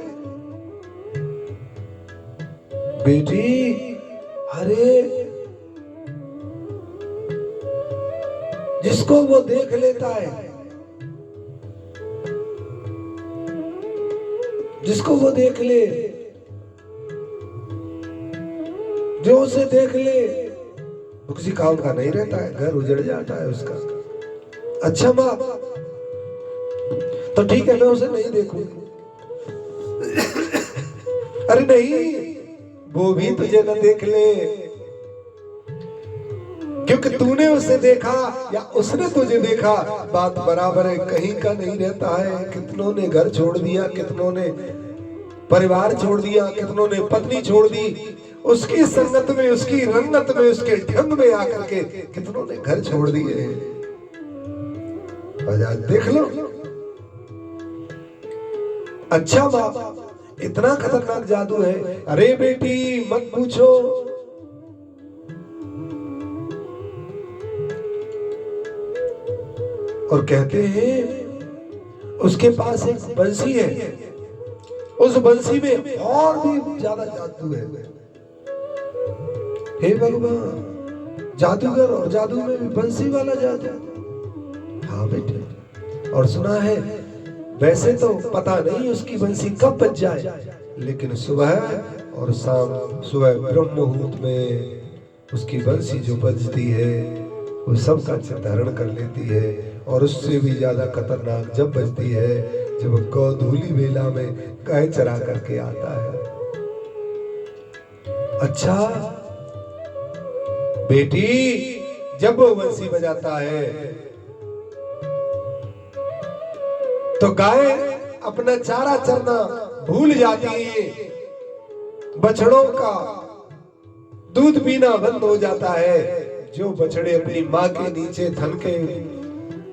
बेटी अरे जिसको वो देख लेता है, जिसको वो देख ले, जो उसे देख ले वो किसी काम का नहीं रहता है, घर उजड़ जाता है उसका। अच्छा माँ, तो ठीक है मैं उसे नहीं देखूंगी। अरे नहीं, वो भी तुझे न देख ले, क्योंकि तूने उसे देखा या उसने तुझे देखा, बात बराबर है, कहीं का नहीं रहता है। कितनों ने घर छोड़ दिया, कितनों ने परिवार छोड़ दिया, कितनों ने पत्नी छोड़ दी, उसकी संगत में, उसकी रंगत में, उसके ढंग में आकर के कितनों ने घर छोड़ दिए। आज देख लो। अच्छा बाबा, इतना खतरनाक जादू है? अरे बेटी मत पूछो। और कहते हैं उसके पास एक बंसी है, उस बंसी में और भी ज्यादा जादू है। हे भगवान, जादूगर और जादू में भी बंसी वाला जादू। हाँ बेटे, और सुना है वैसे तो पता नहीं उसकी बंसी कब बज जाए, लेकिन सुबह और शाम, सुबह ब्रह्म मुहूर्त में उसकी बंसी जो बजती है वो सबका चित्त धारण कर लेती है। और उससे भी ज्यादा खतरनाक जब बजती है जब गोधूली वेला में गाय चरा करके आता है। अच्छा बेटी, जब वो बंसी बजाता है तो गाय अपना चारा चरना भूल जाती है, बछड़ों का दूध पीना बंद हो जाता है। जो बछड़े अपनी माँ के नीचे थन के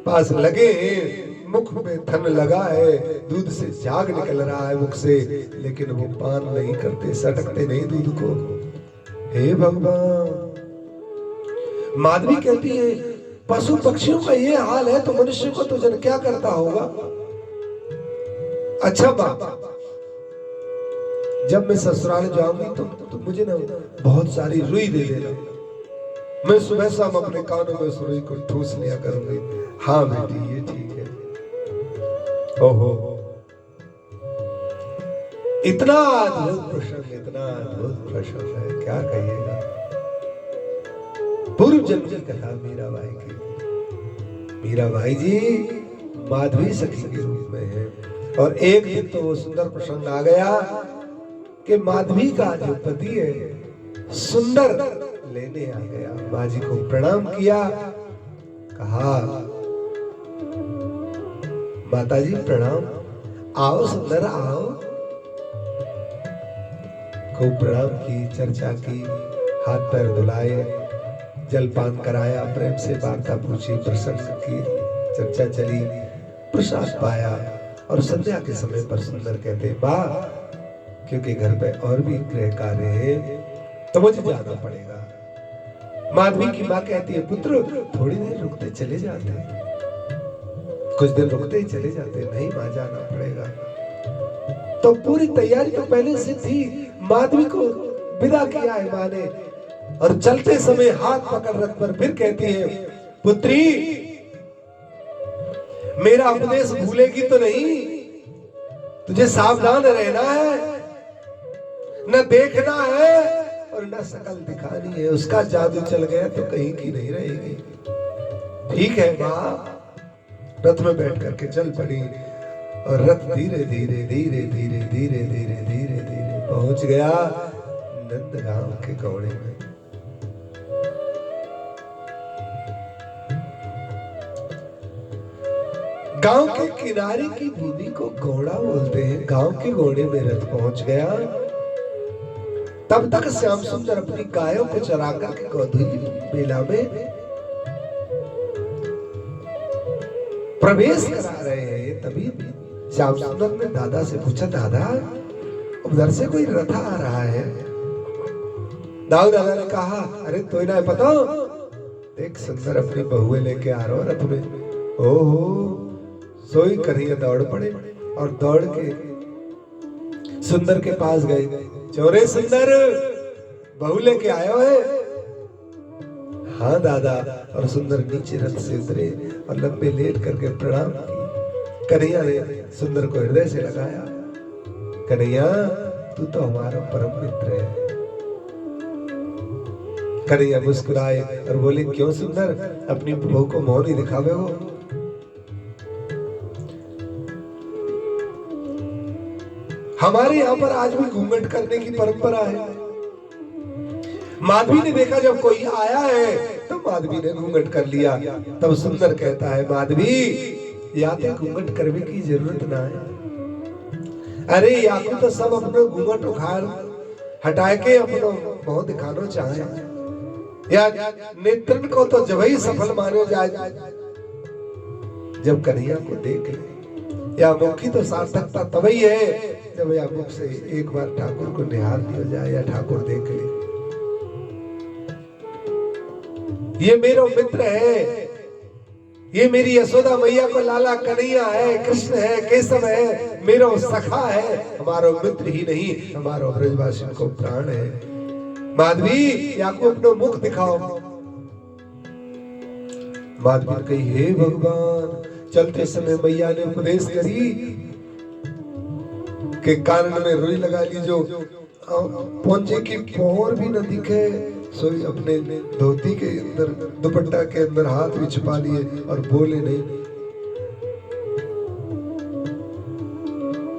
पास लगे हैं, मुख में थन लगा है, दूध से झाग निकल रहा है मुख से, लेकिन वो पान नहीं करते, सटकते नहीं दूध को। हे भगवान, माधवी कहती है पशु पक्षियों का ये हाल है तो मनुष्य को तो जन क्या करता होगा। अच्छा बाबा, जब मैं ससुराल जाऊंगी तो मुझे ना बहुत सारी रुई दे देना, मैं सुबह शाम अपने कानों में उस रुई को ठूस लिया करूंगी। हाँ बेटी ये ठीक है। ओहो, इतना अद्भुत प्रसंग, इतना अद्भुत प्रसंग है, क्या कहिएगा। पूर्व जन्म की कथा मीराबाई की। मीराबाई जी माधवी सखी के रूप में है, और एक दिन तो वो सुंदर प्रसंग आ गया कि माधवी का जो पति है सुंदर लेने आ गया, माँ जी को प्रणाम किया, कहा माता जी प्रणाम, आओ सुंदर आओ। खूब प्रणाम की, चर्चा की, हाथ पैर धुलाए, जलपान कराया, प्रेम से वार्ता पूछी, प्रसंग की चर्चा चली, प्रसाद पाया। और संध्या के समय पर सुंदर कहते वाह, क्योंकि घर पे और भी गृह कार्य है तो मुझे जाना पड़ेगा। माधवी की माँ कहती है पुत्र थोड़ी देर रुकते चले जाते, कुछ दिन रुकते ही चले जाते। नहीं माँ जाना पड़ेगा। तो पूरी तैयारी तो पहले से थी। माधवी को विदा किया है माँ ने, और चलते समय हाथ पकड़ रथ पर फिर कहती है पुत्री मेरा उपदेश भूलेगी तो नहीं? तुझे सावधान रहना है, न देखना है और न शकल दिखानी है। उसका जादू चल गया तो कहीं की नहीं रहेगी। ठीक है माँ। रथ में बैठ करके चल पड़ी, और रथ धीरे धीरे धीरे धीरे धीरे धीरे धीरे धीरे पहुंच गया नंदगांव के कौड़े में। गांव के किनारे की भूमि को घोड़ा बोलते हैं। गांव के घोड़े में रथ पहुंच गया। तब तक श्याम सुंदर अपनी गायों को चरा करके गोधूली मेला में प्रवेश करा रहे हैं। तभी श्याम सुंदर ने दादा से पूछा दादा उधर से कोई रथ आ रहा है? दादा ने कहा अरे तो ना पता, देख सुंदर अपनी बहुएं लेके आ रहा हो रथ में। ओहो, सोई कन्हैया दौड़ पड़े और दौड़ के सुंदर के पास गए। चोरे सुंदर बहू लेके आयो है? हाँ दादा। और सुंदर नीचे रथ से उतरे और लंबे लेट करके प्रणाम की। कन्हैया ने सुंदर को हृदय से लगाया। कन्हैया तू तो हमारा परम मित्र है। कन्हैया मुस्कुराए और बोले क्यों सुंदर, अपनी बहू को मोह नहीं दिखावे हो? हमारे यहाँ पर आज भी घूंघट करने की परंपरा है। माधवी ने देखा जब कोई आया है तो माधवी ने घूंघट कर लिया। तब सुंदर कहता है माधवी याते घूंघट करने की जरूरत ना है। अरे याकू तो सब अपने घूंघट उखाड़ हटाए के अपनो मोह दिखाना चाहे, या नेत्रन को तो जब ही सफल माने जाए जब कन्हैया को देख ले। या मुख की तो सार्थकता तभी है जब या मुख से एक बार ठाकुर को निहार लिया जाए या ठाकुर देख ले। ये मेरा मित्र है, ये मेरी यशोदा मैया को लाला कन्हैया है, कृष्ण है, केशव है, मेरा सखा है, हमारा मित्र ही नहीं हमारा ब्रजवासी को प्राण है। माधवी या को अपना मुख दिखाओ। माधवी ने कही हे भगवान, चलते समय मैया ने उपदेश करी के कारण में रुई लगा ली, जो पहुंचे की पोहर भी न दिखे, सोई अपने धोती के अंदर दुपट्टा के अंदर हाथ भी छुपा लिए और बोले नहीं।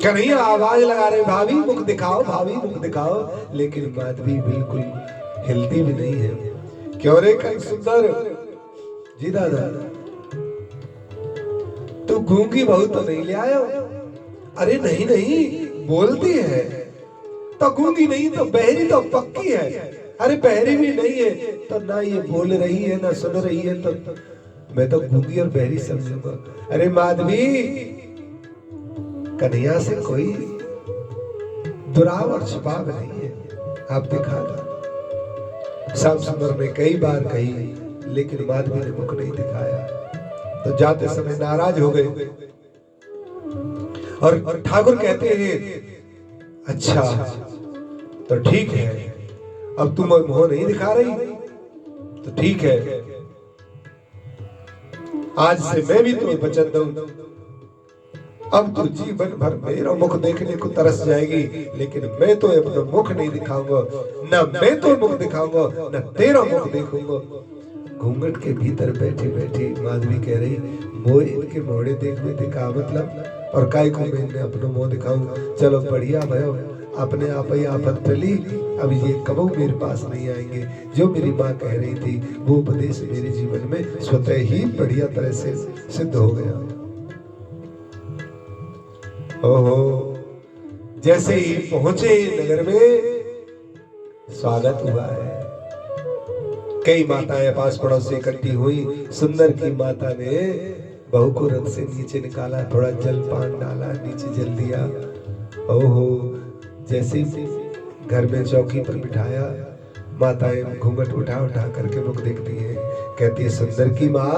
कन्हैया आवाज लगा रहे भाभी मुख दिखाओ, भाभी मुख दिखाओ, लेकिन माधवी बिल्कुल हिलती भी नहीं है। क्यों रे कल सुंदर जी दादा, तू गूंगी बहू तो नहीं ले आयो? अरे नहीं नहीं, बोलती है तो गूंगी नहीं तो बहरी तो पक्की है। अरे बहरी भी नहीं है तो ना ये बोल रही है ना सुन रही है, तो मैं तो गूंगी और बहरी समझूंगा। अरे माधवी, कन्हैया से कोई दुराव और छुपाव नहीं है, आप दिखा दो। श्याम सुंदर ने कई बार कही लेकिन माधवी ने मुख नहीं दिखाया। तो जाते समय नाराज हो गए और ठाकुर कहते हैं अच्छा तो ठीक है, अब तुम मोह नहीं दिखा रही तो ठीक है, आज से मैं भी तुम्हें वचन दूं, अब तो जीवन भर मेरा मुख देखने को तरस जाएगी, लेकिन मैं तो अपना मुख नहीं दिखाऊंगा, न मैं तो मुख दिखाऊंगा न तेरा मुख देखूंगा। घूंघट के भीतर बैठी बैठी माधवी कह रही मोह इनके मोड़े देखने दिखा मतलब, और काय को मैं अपना मुंह दिखाऊं। चलो बढ़िया भयो, अपने आप ही आफत टली, अब ये कबू मेरे पास नहीं आएंगे। जो मेरी माँ कह रही थी वो उपदेश मेरे जीवन में स्वतः ही बढ़िया तरह से सिद्ध हो गया। ओहो, जैसे ही पहुंचे नगर में स्वागत हुआ है। कई माताएं पास पड़ोस से इकट्ठी हुई। सुंदर की माता ने बहू को रथ से नीचे निकाला, थोड़ा जलपान डाला, नीचे जल दिया। ओहो, जैसे घर में चौकी पर बिठाया, माताएं घूंघट उठा उठा करके मुख देखती है। कहती है, सुंदर की माँ,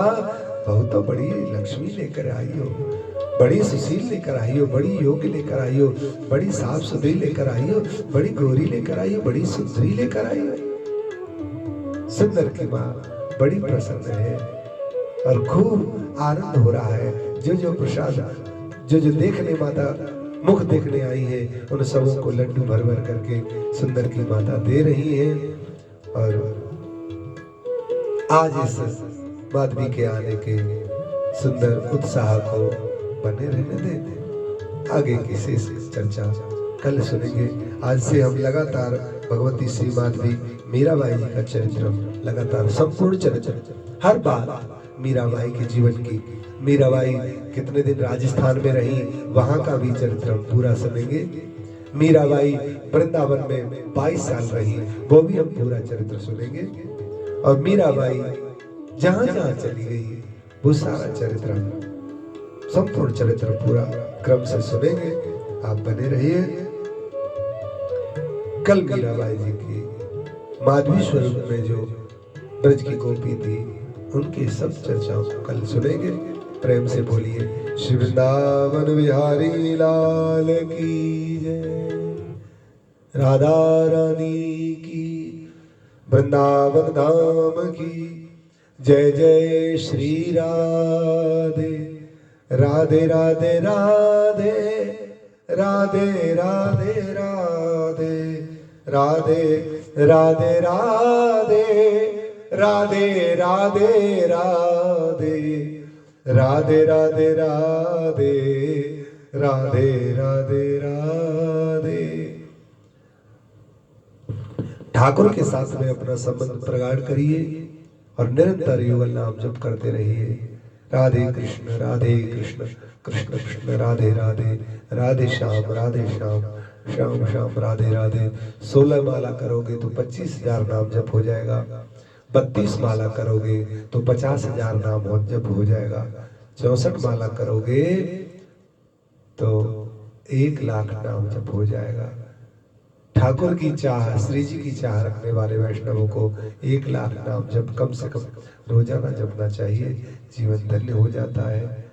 बहू तो बड़ी लक्ष्मी लेकर आई हो, बड़ी सुशील लेकर आई हो, बड़ी योग्य लेकर आई हो, बड़ी साफ सुथरी लेकर आई हो, बड़ी गोरी लेकर आई हो, बड़ी सुंदरी लेकर आई हो। सुंदर की माँ बड़ी प्रसन्न है और खूब आनंद हो रहा है। जो जो प्रसाद जो देखने माता मुख देखने आई है, उन सबों को लड्डू भर भर करके सुंदर की माता दे रही है। और आज इस माधवी के आने के सुंदर उत्साह को बने रहने दें। आगे की शेष चर्चा कल सुनेंगे। आज से हम लगातार भगवती श्री माधवी मीराबाई जी का चरित्र, लगातार संपूर्ण चरित्र, हर बात मीराबाई के जीवन की, मीराबाई कितने दिन राजस्थान में रही वहां का भी चरित्र हम पूरा सुनेंगे। मीराबाई वृंदावन में 22 साल रही, वो भी हम पूरा चरित्र सुनेंगे। और मीराबाई जहां जहां चली गई वो सारा चरित्र, संपूर्ण चरित्र पूरा क्रम से सुनेंगे। आप बने रहिए। कल मीराबाई जी की माधवी स्वरूप में जो ब्रज की गोपी थी, उनकी सब चर्चाओं को कल सुनेंगे। प्रेम से बोलिए, श्री वृंदावन बिहारी लाल की जय, राधा रानी की, वृंदावन धाम की जय जय। श्री राधे राधे राधे राधे राधे राधे राधे राधे राधे राधे राधे राधे राधे राधे राधे राधे राधे राधे। ठाकुर के साथ में अपना संबंध प्रगाढ़ करिए और निरंतर युगल नाम जप करते रहिए। राधे कृष्ण कृष्ण कृष्ण राधे राधे, राधे श्याम श्याम श्याम राधे राधे। 16 माला करोगे तो 25,000 नाम जप हो जाएगा। 32 माला करोगे तो 50,000 नाम जप हो जाएगा। 64 माला करोगे तो 1,00,000 नाम जप हो जाएगा। ठाकुर की चाह, श्री जी की चाह रखने वाले वैष्णवों को 1,00,000 नाम जप कम से कम रोजाना जपना चाहिए। जीवन धन्य हो जाता है।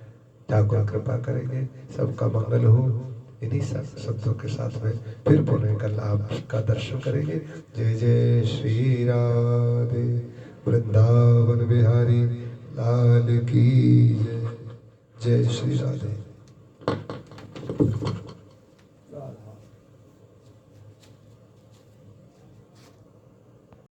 ठाकुर कृपा करेंगे, सबका मंगल हो। इन्हीं सब शब्दों के साथ में फिर पुनः कल आपका दर्शन करेंगे। जय जय श्री राधे, वृंदावन बिहारी लाल की जय। जय श्री राधे।